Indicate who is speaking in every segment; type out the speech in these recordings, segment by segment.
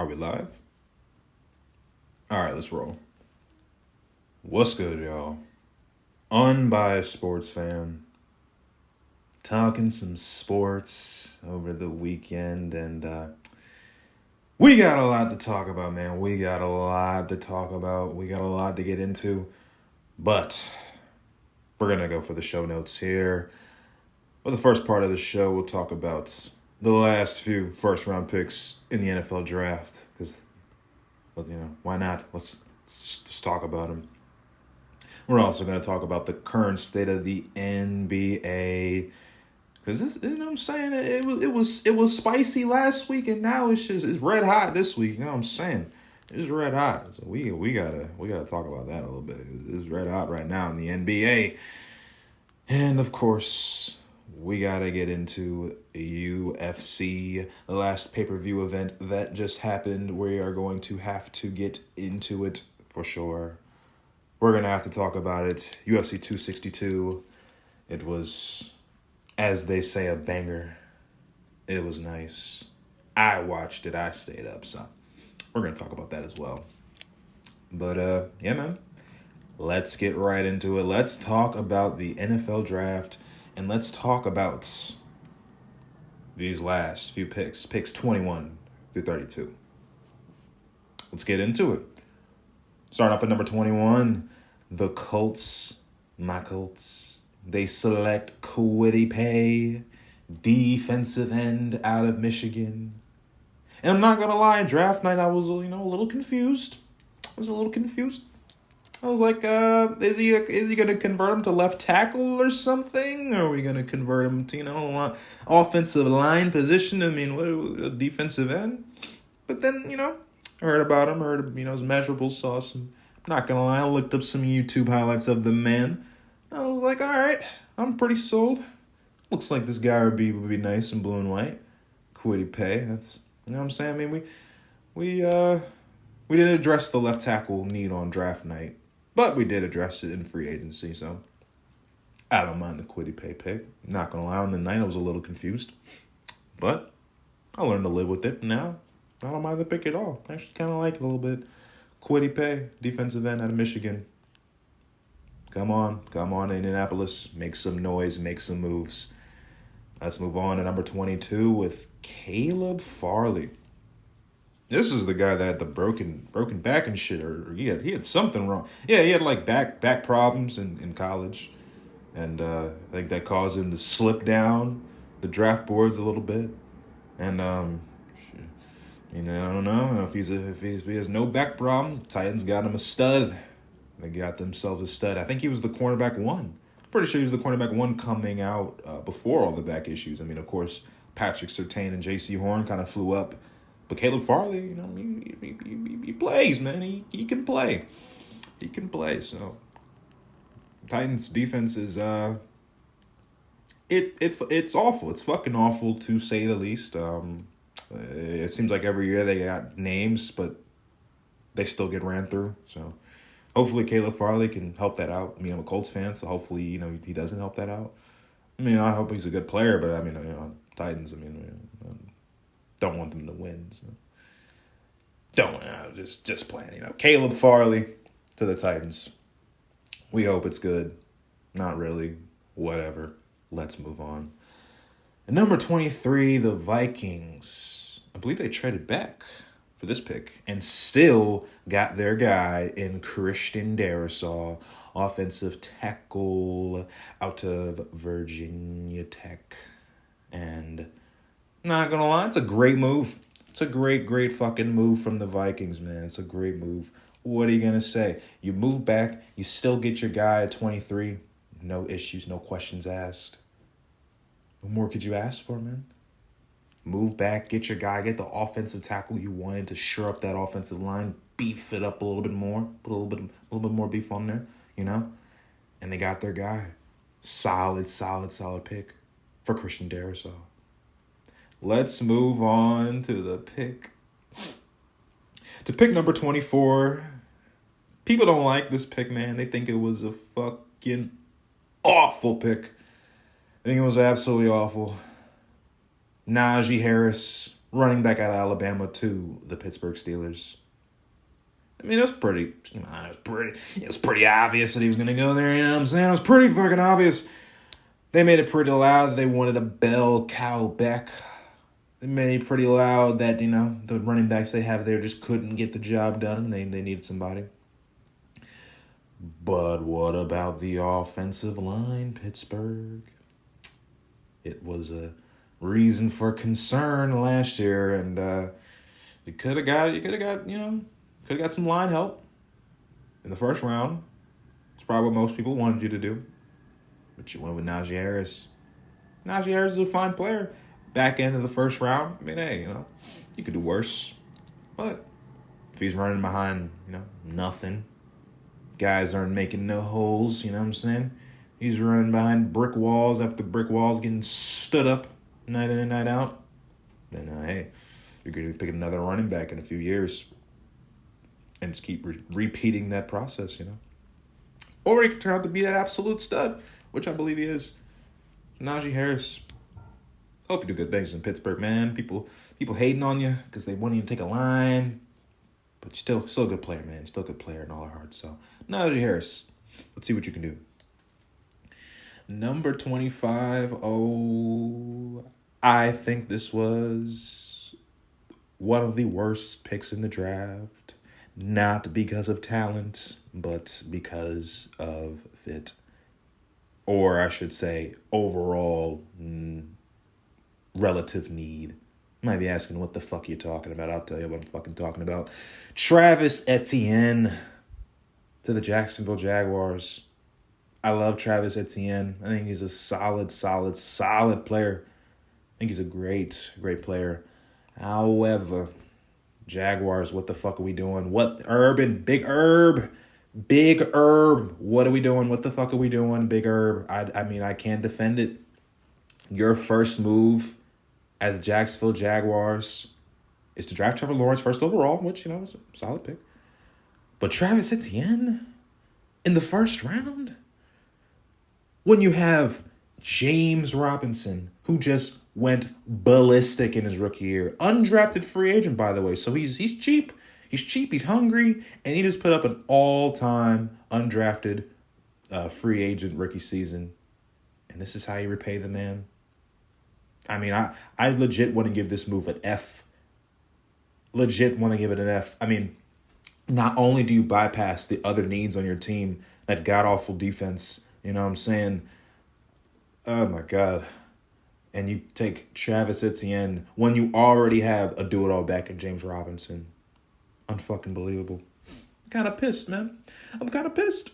Speaker 1: Are we live? All right, let's roll. What's good, y'all? Unbiased sports fan. Talking some sports over the weekend, and we got a lot to talk about, man. We got a lot to talk about. We got a lot to get into, but we're going to go for the show notes here. For the first part of the show, we'll talk about the last few first-round picks in the NFL draft, because, why not? Let's just talk about them. We're also going to talk about the current state of the NBA, because you know what I'm saying, it was spicy last week, and now it's red hot this week. You know what I'm saying? It's red hot, so we gotta talk about that a little bit. It's red hot right now in the NBA, and of course we gotta get into UFC, the last pay-per-view event that just happened. We are going to have to get into it for sure. We're going to have to talk about it. UFC 262. It was, as they say, a banger. It was nice. I watched it. I stayed up, so we're going to talk about that as well. But, yeah, man. Let's get right into it. Let's talk about the NFL draft, and let's talk about these last few picks 21 through 32. Let's get into it. Starting off at number 21, the Colts, my Colts. They select Kwity Paye, defensive end out of Michigan. And I'm not going to lie, draft night I was, a little confused. I was like, is he going to convert him to left tackle or something? Or are we going to convert him to, offensive line position? I mean, what a defensive end? But then, I heard about him, his measurables, saw some. I'm not going to lie, I looked up some YouTube highlights of the man. I was like, all right, I'm pretty sold. Looks like this guy would be nice in blue and white. Kwity Paye, that's, you know what I'm saying? I mean, we didn't address the left tackle need on draft night, but we did address it in free agency, so I don't mind the Kwity Paye pick. Not going to lie, on the night I was a little confused, but I learned to live with it now. I don't mind the pick at all. I actually kind of like it a little bit. Kwity Paye, defensive end out of Michigan. Come on, Indianapolis. Make some noise, make some moves. Let's move on to number 22 with Caleb Farley. This is the guy that had the broken back and shit, or he had something wrong. Yeah, he had like back problems in college, and I think that caused him to slip down the draft boards a little bit, and I don't know if he has no back problems. The Titans got him a stud. They got themselves a stud. I think he was the cornerback one. Pretty sure he was the cornerback one coming out before all the back issues. I mean, of course, Patrick Surtain and J.C. Horn kind of flew up. But Caleb Farley, he plays, man. He can play. He can play. So, Titans defense is it's awful. It's fucking awful, to say the least. It seems like every year they got names, but they still get ran through. So hopefully Caleb Farley can help that out. I mean, I'm a Colts fan, so hopefully, he doesn't help that out. I mean, I hope he's a good player, but I mean, Titans, don't want them to win. So just playing, Caleb Farley to the Titans. We hope it's good. Not really. Whatever. Let's move on. At number 23, the Vikings. I believe they traded back for this pick and still got their guy in Christian Darrisaw, offensive tackle out of Virginia Tech. And not going to lie, it's a great move. It's a great fucking move from the Vikings, man. It's a great move. What are you going to say? You move back, you still get your guy at 23. No issues, no questions asked. What more could you ask for, man? Move back, get your guy, get the offensive tackle you wanted to shore up that offensive line, beef it up a little bit more, put a little bit more beef on there, And they got their guy. Solid pick for Christian Darrisaw. Let's move on to the pick. To pick number 24. People don't like this pick, man. They think it was a fucking awful pick. I think it was absolutely awful. Najee Harris, running back out of Alabama to the Pittsburgh Steelers. I mean, it was pretty obvious that he was going to go there, you know what I'm saying? It was pretty fucking obvious. They made it pretty loud that they wanted a bell cow back. They made it pretty loud that, you know, the running backs they have there just couldn't get the job done. They needed somebody. But what about the offensive line, Pittsburgh? It was a reason for concern last year, and you could have got some line help in the first round. It's probably what most people wanted you to do. But you went with Najee Harris. Najee Harris is a fine player. Back end of the first round, I mean, hey, you know, you could do worse. But if he's running behind, you know, nothing, guys aren't making no holes, you know what I'm saying? He's running behind brick walls after brick walls getting stood up night in and night out. Then, hey, you're going to be picking another running back in a few years and just keep repeating that process, you know? Or he could turn out to be that absolute stud, which I believe he is. Najee Harris. Hope you do good things in Pittsburgh, man. People hating on you because they want you to take a line. But you're still a good player, man. Still a good player in all our hearts. So, Najee Harris. Let's see what you can do. Number 25. Oh, I think this was one of the worst picks in the draft. Not because of talent, but because of fit. Or I should say, overall relative need. You might be asking, what the fuck are you talking about? I'll tell you what I'm fucking talking about. Travis Etienne to the Jacksonville Jaguars. I love Travis Etienne. I think he's a solid player. I think he's a great player. However, Jaguars, what the fuck are we doing? What, Big Herb, what are we doing? What the fuck are we doing, Big Herb? I mean, I can't defend it. Your first move as the Jacksonville Jaguars is to draft Trevor Lawrence first overall, which, you know, is a solid pick. But Travis Etienne in the first round? When you have James Robinson, who just went ballistic in his rookie year. Undrafted free agent, by the way. So he's cheap. He's cheap. He's hungry. And he just put up an all-time undrafted free agent rookie season. And this is how you repay the man. I mean, I legit want to give this move an F. Legit want to give it an F. I mean, not only do you bypass the other needs on your team, that god-awful defense, you know what I'm saying? Oh, my God. And you take Travis Etienne when you already have a do-it-all back in James Robinson. Unfucking believable. I'm kind of pissed, man. I'm kind of pissed.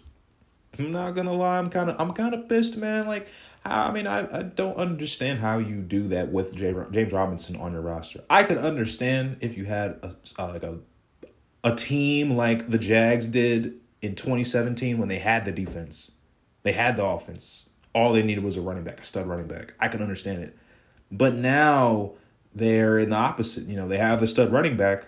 Speaker 1: I'm not gonna lie. I'm kind of pissed, man. Like, I don't understand how you do that with James Robinson on your roster. I could understand if you had a team like the Jags did in 2017 when they had the defense, they had the offense. All they needed was a stud running back. I can understand it. But now they're in the opposite. You know, they have the stud running back,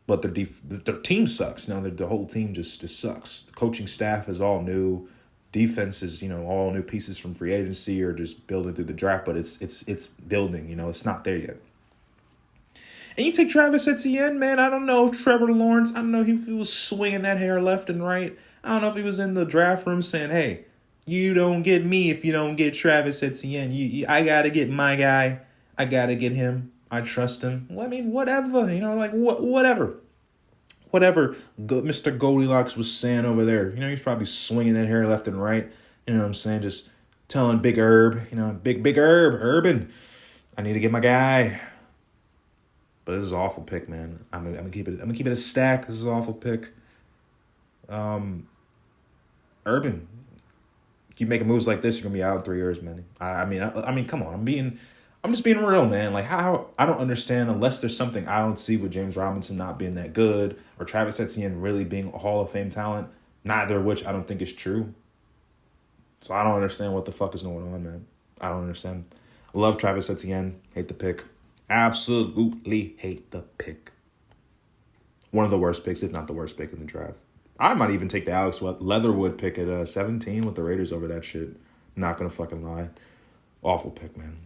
Speaker 1: but their team sucks. Now the whole team just sucks. The coaching staff is all new. Defense is, you know, all new pieces from free agency or just building through the draft, but it's building, you know, it's not there yet. And you take Travis Etienne, man, I don't know if Trevor Lawrence, I don't know if he was swinging that hair left and right. I don't know if he was in the draft room saying, hey, you don't get me if you don't get Travis Etienne. I got to get my guy. I got to get him. I trust him. Well, I mean, whatever, you know, like whatever. Whatever Mr. Goldilocks was saying over there. You know, he's probably swinging that hair left and right. You know what I'm saying? Just telling Big Herb, you know, Big Herb, Urban, I need to get my guy. But this is an awful pick, man. I'm gonna keep it a stack. This is an awful pick. Urban, keep making moves like this, you're gonna be out in 3 years, man. I mean, come on. I'm just being real, man. Like, how I don't understand, unless there's something I don't see with James Robinson not being that good or Travis Etienne really being a Hall of Fame talent, neither of which I don't think is true. So I don't understand what the fuck is going on, man. I don't understand. I love Travis Etienne. Hate the pick. Absolutely hate the pick. One of the worst picks, if not the worst pick in the draft. I might even take the Alex Leatherwood pick at 17 with the Raiders over that shit. Not gonna fucking lie. Awful pick, man.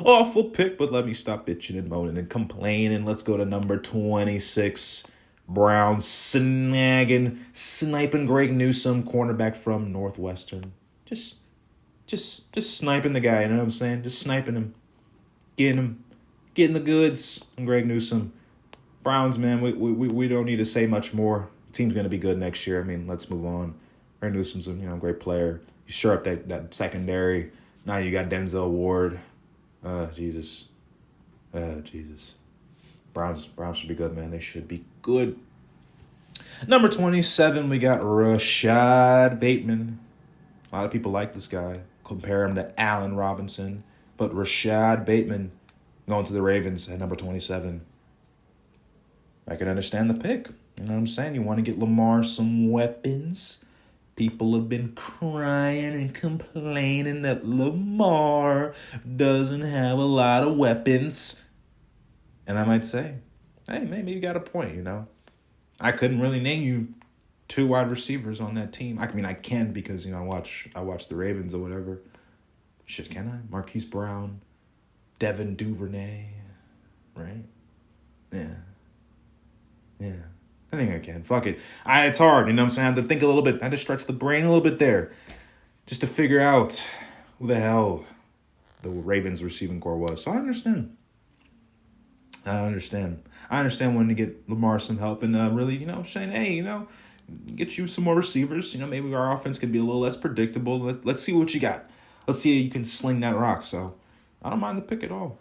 Speaker 1: Awful pick, but let me stop bitching and moaning and complaining. Let's go to number 26. Browns sniping Greg Newsome, cornerback from Northwestern. Just sniping the guy, you know what I'm saying? Just sniping him. Getting the goods on Greg Newsome. Browns, man, we don't need to say much more. Team's going to be good next year. I mean, let's move on. Greg Newsome's a great player. You shore up that secondary. Now you got Denzel Ward. Jesus. Browns should be good, man. They should be good. Number 27, we got Rashad Bateman. A lot of people like this guy. Compare him to Allen Robinson. But Rashad Bateman going to the Ravens at number 27. I can understand the pick. You know what I'm saying? You want to get Lamar some weapons. People have been crying and complaining that Lamar doesn't have a lot of weapons. And I might say, hey, maybe you got a point, you know. I couldn't really name you 2 wide receivers on that team. I mean, I can because, I watch the Ravens or whatever. Shit, can I? Marquise Brown, Devin Duvernay, right? Yeah. I think I can. Fuck it. It's hard, you know what I'm saying? I had to think a little bit. I had to stretch the brain a little bit there just to figure out who the hell the Ravens receiving core was. So I understand. I understand wanting to get Lamar some help and really, saying, hey, get you some more receivers. Maybe our offense can be a little less predictable. Let's see what you got. Let's see if you can sling that rock. So I don't mind the pick at all.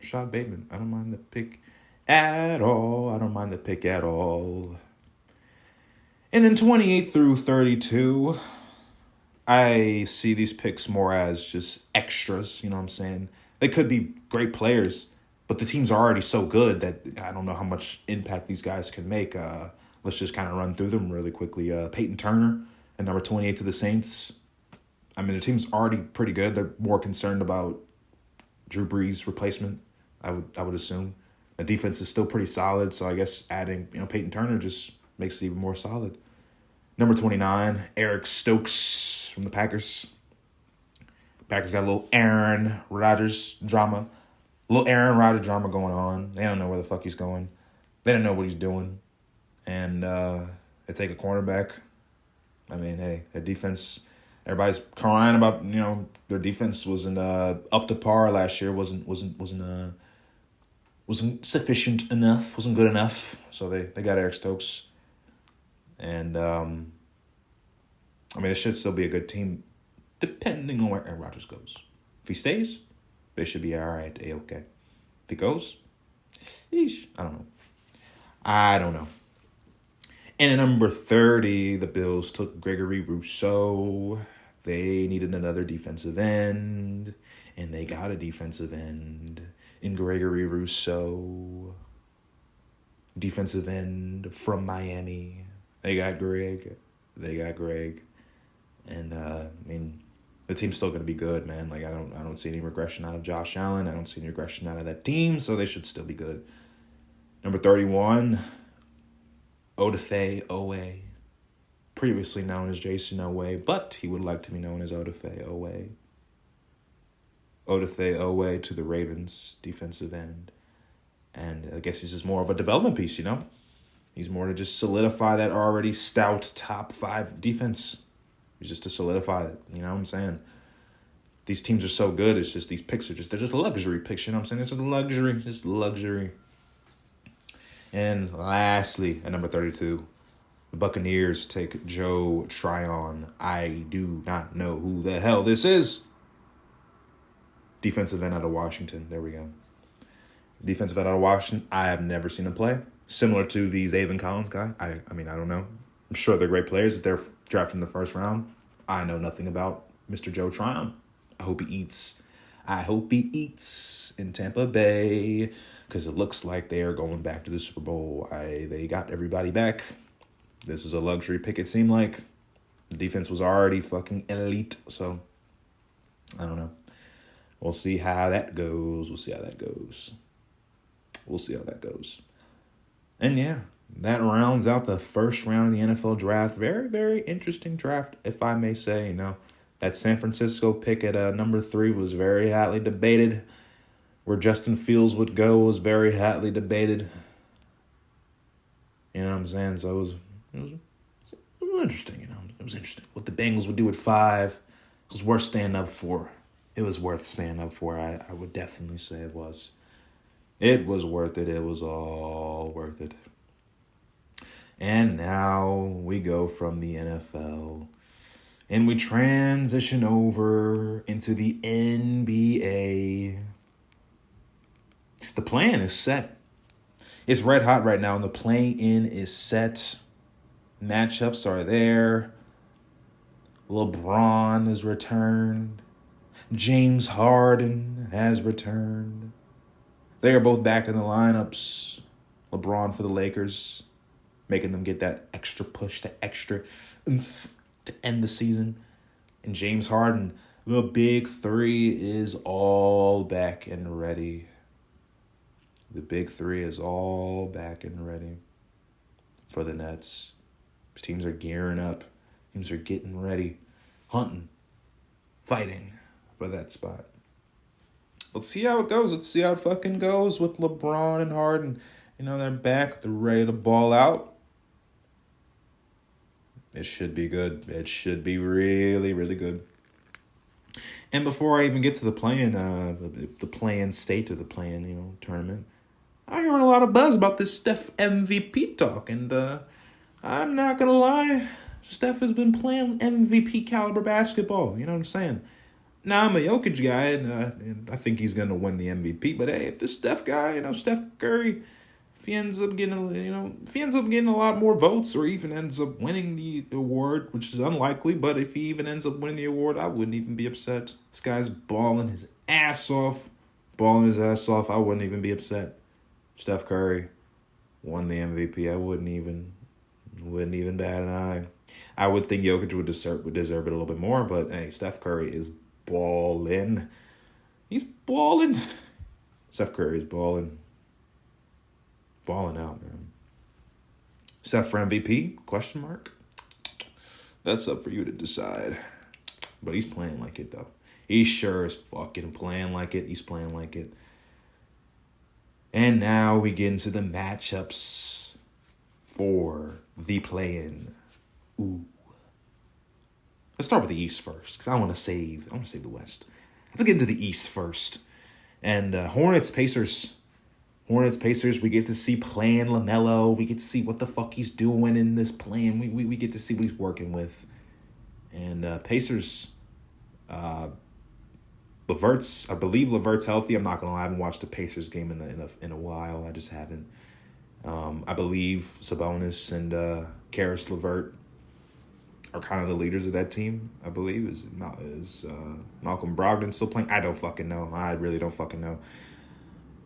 Speaker 1: Rashad Bateman. I don't mind the pick at all. And then 28 through 32, I see these picks more as just extras. You know what I'm saying? They could be great players, but the team's already so good that I don't know how much impact these guys can make. Let's just kind of run through them really quickly. Peyton Turner at number 28 to the Saints. I mean, the team's already pretty good. They're more concerned about Drew Brees' replacement, I would assume. The defense is still pretty solid, so I guess adding Peyton Turner just makes it even more solid. Number 29, Eric Stokes from the Packers. Packers got a little Aaron Rodgers drama. Going on. They don't know where the fuck he's going. They don't know what he's doing. And they take a cornerback. I mean, hey, the defense, everybody's crying about, their defense wasn't up to par last year, wasn't sufficient enough, wasn't good enough. So they got Eric Stokes. And, this should still be a good team, depending on where Aaron Rodgers goes. If he stays, they should be all right, okay. If he goes, I don't know. And at number 30, the Bills took Gregory Rousseau. They needed another defensive end, and they got a defensive end in Gregory Rousseau. Defensive end from Miami. They got Greg. And, the team's still going to be good, man. I don't see any regression out of Josh Allen. I don't see any regression out of that team, so they should still be good. Number 31, Odafe Owe. Previously known as Jason Owe, but he would like to be known as Odafe Owe. Odafe Owe to the Ravens, defensive end. And I guess he's just more of a development piece, He's more to just solidify that already stout top 5 defense. He's just to solidify it, you know what I'm saying? These teams are so good, it's just these picks they're just luxury picks, you know what I'm saying? It's just luxury. And lastly, at number 32, the Buccaneers take Joe Tryon. I do not know who the hell this is. Defensive end out of Washington. There we go. Defensive end out of Washington. I have never seen him play. Similar to the Zaven Collins guy. I don't know. I'm sure they're great players if they're drafted in the first round. I know nothing about Mr. Joe Tryon. I hope he eats in Tampa Bay because it looks like they are going back to the Super Bowl. They got everybody back. This was a luxury pick, it seemed like. The defense was already fucking elite, so I don't know. We'll see how that goes. And yeah, that rounds out the first round of the NFL draft. Very, very interesting draft, if I may say. That San Francisco pick at number 3 was very hotly debated. Where Justin Fields would go was very hotly debated. You know what I'm saying? So it was interesting, you know. It was interesting. What the Bengals would do at 5 was worth staying up for. It was worth staying up for. I would definitely say it was. It was worth it. It was all worth it. And now we go from the NFL and we transition over into the NBA. The plan is set. It's red hot right now, and the play-in is set. Matchups are there. LeBron has returned. James Harden has returned. They are both back in the lineups. LeBron for the Lakers, making them get that extra push, that extra oomph to end the season. And James Harden, the big three, is all back and ready. The big three is all back and ready for the Nets. Teams are gearing up. Teams are getting ready, hunting, fighting for that spot. Let's see how it goes. Let's see how it fucking goes with LeBron and Harden. You know, they're back. They're ready to ball out. It should be good. It should be really, really good. And before I even get to the play-in, the play-in state of the play-in, tournament, I'm hearing a lot of buzz about this Steph MVP talk, and I'm not gonna lie, Steph has been playing MVP caliber basketball. You know what I'm saying? Now I'm a Jokic guy, and I think he's gonna win the MVP. But hey, if this Steph guy, Steph Curry, if he ends up getting, a lot more votes, or even ends up winning the award, which is unlikely, but if he even ends up winning the award, I wouldn't even be upset. This guy's balling his ass off, I wouldn't even be upset. Steph Curry won the MVP. I wouldn't even bat an eye. I would think Jokic would deserve it a little bit more, but hey, Steph Curry is balling. He's balling. Steph Curry is balling. Balling out, man. Steph for MVP? Question mark. That's up for you to decide. But he's playing like it, though. He sure is fucking playing like it. He's playing like it. And now we get into the matchups for the play-in. Ooh. Let's start with the East first, because I want to save the West. Let's get into the East first. And Hornets, Pacers, we get to see playing LaMelo. We get to see what the fuck he's doing in this plan. We get to see what he's working with. And Pacers, I believe LeVert's healthy. I'm not going to lie. I haven't watched the Pacers game in a while. I just haven't. I believe Sabonis and Karis LeVert are kind of the leaders of that team, I believe. Is Malcolm Brogdon still playing? I don't fucking know. I really don't fucking know.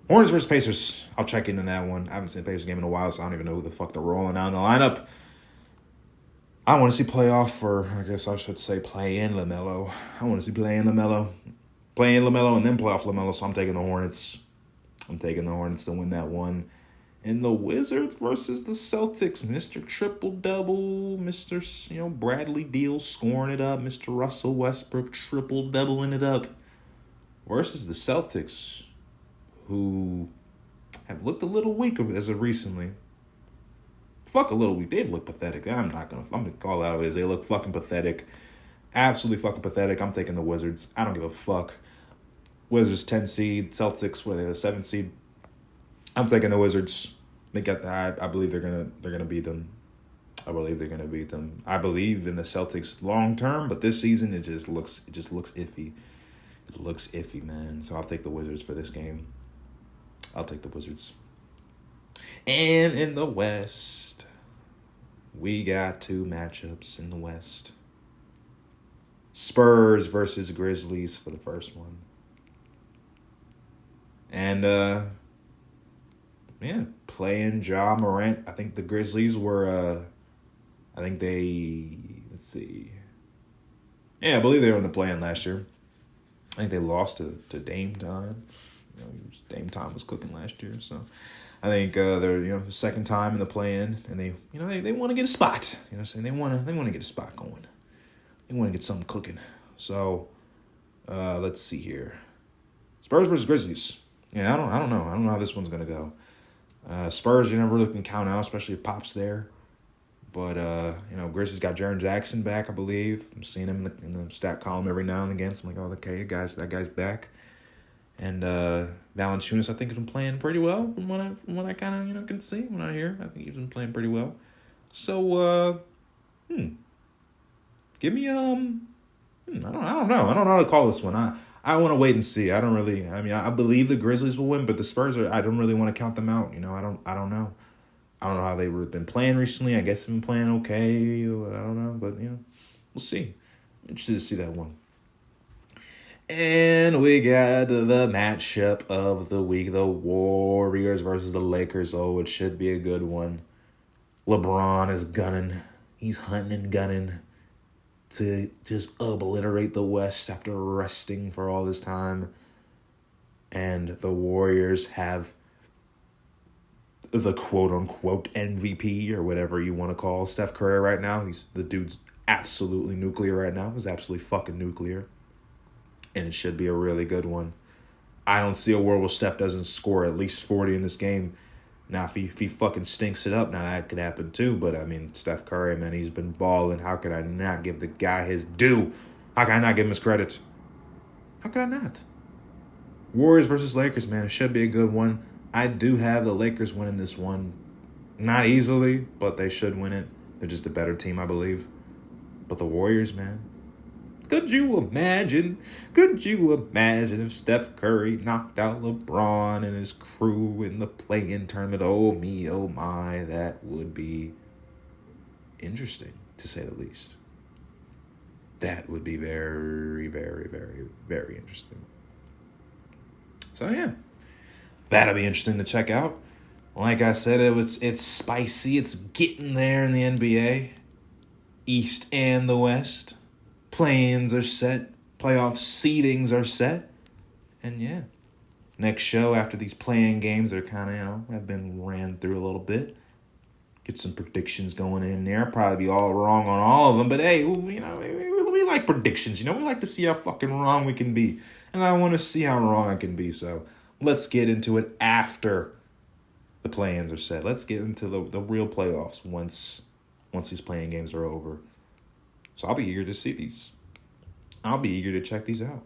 Speaker 1: Hornets versus Pacers. I'll check into that one. I haven't seen the Pacers game in a while, so I don't even know who the fuck they're rolling out in the lineup. I want to see playoff, or I guess I should say play-in LaMelo. I want to see play-in LaMelo. Play-in LaMelo and then playoff LaMelo, so I'm taking the Hornets. I'm taking the Hornets to win that one. And the Wizards versus the Celtics. Mr. Triple-Double. Mr. Bradley Beal scoring it up. Mr. Russell Westbrook triple-doubling it up. Versus the Celtics, who have looked a little weak as of recently. Fuck a little weak. They look pathetic. I'm gonna call out as they look fucking pathetic. Absolutely fucking pathetic. I'm taking the Wizards. I don't give a fuck. Wizards 10 seed. Celtics, what are they, the 7 seed? I'm taking the Wizards. They got that. I believe they're gonna beat them. I believe they're gonna beat them. I believe in the Celtics long term, but this season it just looks iffy. It looks iffy, man. So I'll take the Wizards for this game. I'll take the Wizards. And in the West, we got 2 matchups in the West. Spurs versus Grizzlies for the first one. And playing Ja Morant. I think the Grizzlies were let's see. Yeah, I believe they were in the play-in last year. I think they lost to Dame Time. Dame Time was cooking last year, so I think they're the second time in the play-in, and they want to get a spot. They want to get a spot going. They want to get something cooking. So let's see here. Spurs versus Grizzlies. Yeah, I don't know. I don't know how this one's gonna go. Spurs, you never really can count out, especially if Pop's there. But Grizzlies got Jaren Jackson back, I believe. I'm seeing him in the stat column every now and again. So I'm like, oh, okay, that guy's back. And Valanciunas, I think, has been playing pretty well from what I kind of can see when I hear. I think he's been playing pretty well. So give me I don't know. I don't know how to call this one. I want to wait and see. I don't really. I mean, I believe the Grizzlies will win, but the Spurs are. I don't really want to count them out. I don't know. I don't know how they've been playing recently. I guess they've been playing okay. I don't know, but we'll see. Interested to see that one. And we got the matchup of the week: the Warriors versus the Lakers. Oh, it should be a good one. LeBron is gunning. He's hunting and gunning to just obliterate the West after resting for all this time. And the Warriors have the quote-unquote MVP or whatever you want to call Steph Curry right now. The dude's absolutely nuclear right now. He's absolutely fucking nuclear. And it should be a really good one. I don't see a world where Steph doesn't score at least 40 in this game. Now, if he fucking stinks it up, now that could happen too. But, I mean, Steph Curry, man, he's been balling. How could I not give the guy his due? How can I not give him his credit? How could I not? Warriors versus Lakers, man, it should be a good one. I do have the Lakers winning this one. Not easily, but they should win it. They're just a better team, I believe. But the Warriors, man. Could you imagine if Steph Curry knocked out LeBron and his crew in the play-in tournament? Oh, me, oh, my. That would be interesting, to say the least. That would be very, very, very, very interesting. So, yeah. That'll be interesting to check out. Like I said, it's spicy. It's getting there in the NBA. East and the West. Play-ins are set. Playoff seedings are set. And yeah. Next show after these play-in games are kind of, have been ran through a little bit. Get some predictions going in there. Probably be all wrong on all of them. But hey, we like predictions. We like to see how fucking wrong we can be. And I want to see how wrong I can be. So let's get into it after the play-ins are set. Let's get into the real playoffs once these play-in games are over. So I'll be eager to see these. I'll be eager to check these out.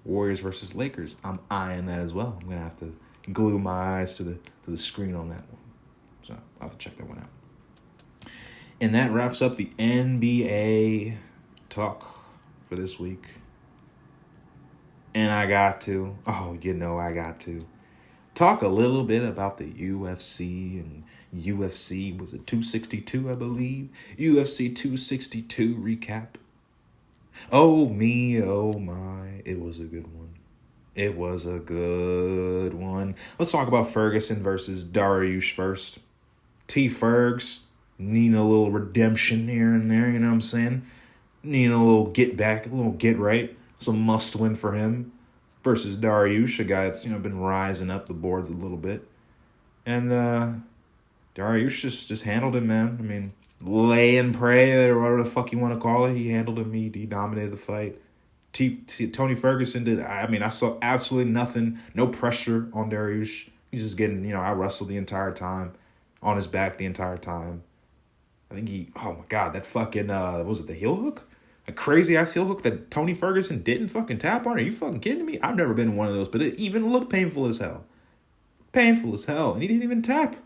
Speaker 1: Warriors versus Lakers. I'm eyeing that as well. I'm going to have to glue my eyes to the screen on that one. So I'll have to check that one out. And that wraps up the NBA talk for this week. And I got to talk a little bit about the UFC. And UFC, was it 262, I believe? UFC 262 recap. Oh me, oh my, it was a good one. It was a good one. Let's talk about Ferguson versus Dariush first. T. Fergs needing a little redemption here and there, you know what I'm saying? Needing a little get back, a little get right. Some must win for him versus Dariush, a guy that's been rising up the boards a little bit. And Dariush just handled him, man. I mean, lay and pray or whatever the fuck you want to call it. He handled him. He dominated the fight. Tony Ferguson did. I saw absolutely nothing. No pressure on Dariush. He's just getting, out wrestled the entire time. On his back the entire time. I think oh my God, that fucking, was it the heel hook? A crazy ass heel hook that Tony Ferguson didn't fucking tap on? Are you fucking kidding me? I've never been in one of those, but it even looked painful as hell. Painful as hell. And he didn't even tap.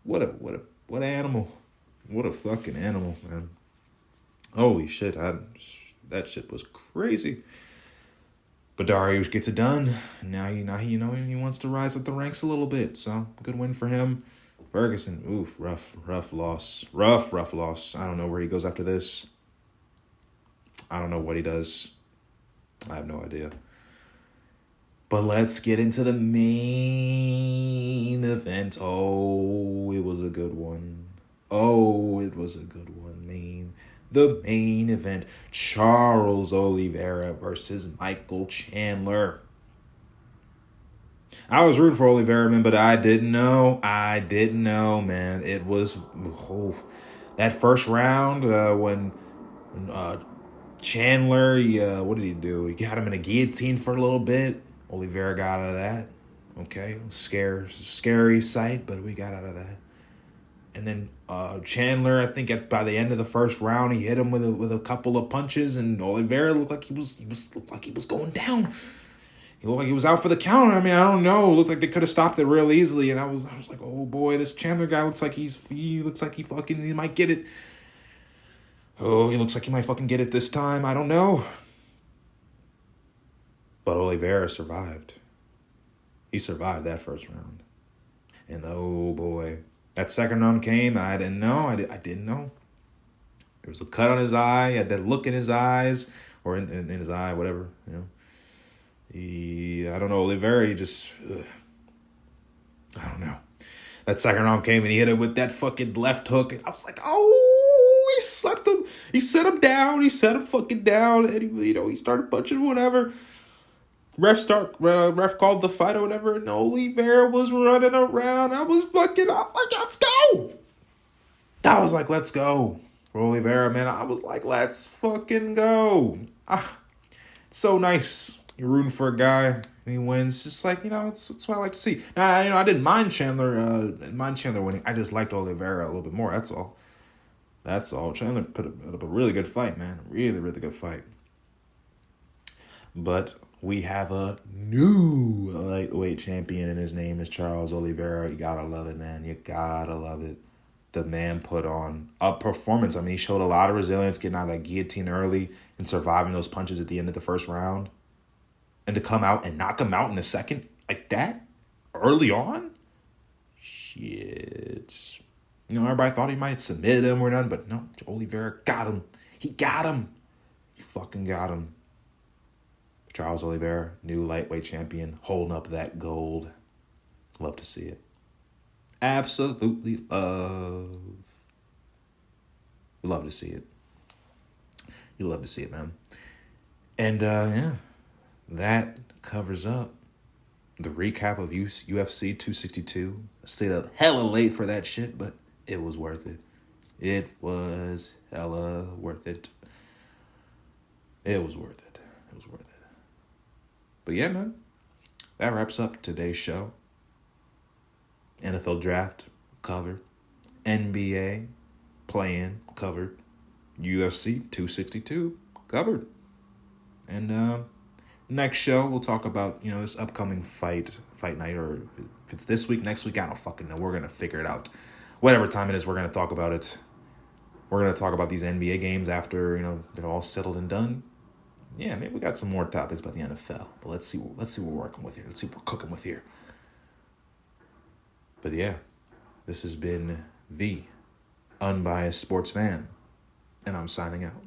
Speaker 1: What an animal. What a fucking animal, man. Holy shit. That shit was crazy. But Dariush gets it done. Now he wants to rise up the ranks a little bit. So good win for him. Ferguson, oof, rough loss. Rough loss. I don't know where he goes after this. I don't know what he does. I have no idea. But let's get into the main event. Oh, it was a good one. The main event. Charles Oliveira versus Michael Chandler. I was rooting for Oliveira, man, but I didn't know, man. It was that first round when Chandler, what did he do? He got him in a guillotine for a little bit. Oliveira got out of that. Okay, scary sight, but we got out of that. And then Chandler, I think by the end of the first round, he hit him with a couple of punches, and Oliveira looked like he was going down. He looked like he was out for the count. I mean, I don't know. It looked like they could have stopped it real easily, and I was like, oh boy, this Chandler guy looks like he might get it. Oh, he looks like he might fucking get it this time. I don't know. But Oliveira survived. He survived that first round. And oh boy, that second round came, and I didn't know. I didn't know. There was a cut on his eye. He had that look in his eyes, or in his eye, whatever. I don't know. Oliveira, I don't know. That second round came, and he hit it with that fucking left hook, and I was like, oh, he slapped him. He set him down. He set him fucking down, and he started punching whatever. Ref called the fight or whatever, and Oliveira was running around. I was like, let's go. I was like, let's go. For Oliveira, man, I was like, let's fucking go. It's so nice. You're rooting for a guy, and he wins. Just like, it's what I like to see. Now, I didn't mind Chandler winning. I just liked Oliveira a little bit more. That's all. Chandler put up a really good fight, man. Really, really good fight. But we have a new lightweight champion, and his name is Charles Oliveira. You gotta love it, man. You gotta love it. The man put on a performance. I mean, he showed a lot of resilience, getting out of that guillotine early and surviving those punches at the end of the first round. And to come out and knock him out in the second like that early on? Shit. Everybody thought he might submit him or nothing, but no, Oliveira got him. He got him. He fucking got him. Charles Oliveira, new lightweight champion, holding up that gold. Love to see it. Absolutely love. You love to see it. You love to see it, man. And that covers up the recap of UFC 262. I stayed up hella late for that shit, but it was worth it. It was hella worth it. It was worth it. It was worth it. But yeah, man, that wraps up today's show. NFL draft covered. NBA play-in covered. UFC 262 covered. And next show, we'll talk about, this upcoming fight night, or if it's this week, next week, I don't fucking know. We're going to figure it out. Whatever time it is, we're going to talk about it. We're going to talk about these NBA games after, they're all settled and done. Yeah, maybe we got some more topics about the NFL, but let's see what we're working with here. Let's see what we're cooking with here. But yeah, this has been the Unbiased Sports Fan, and I'm signing out.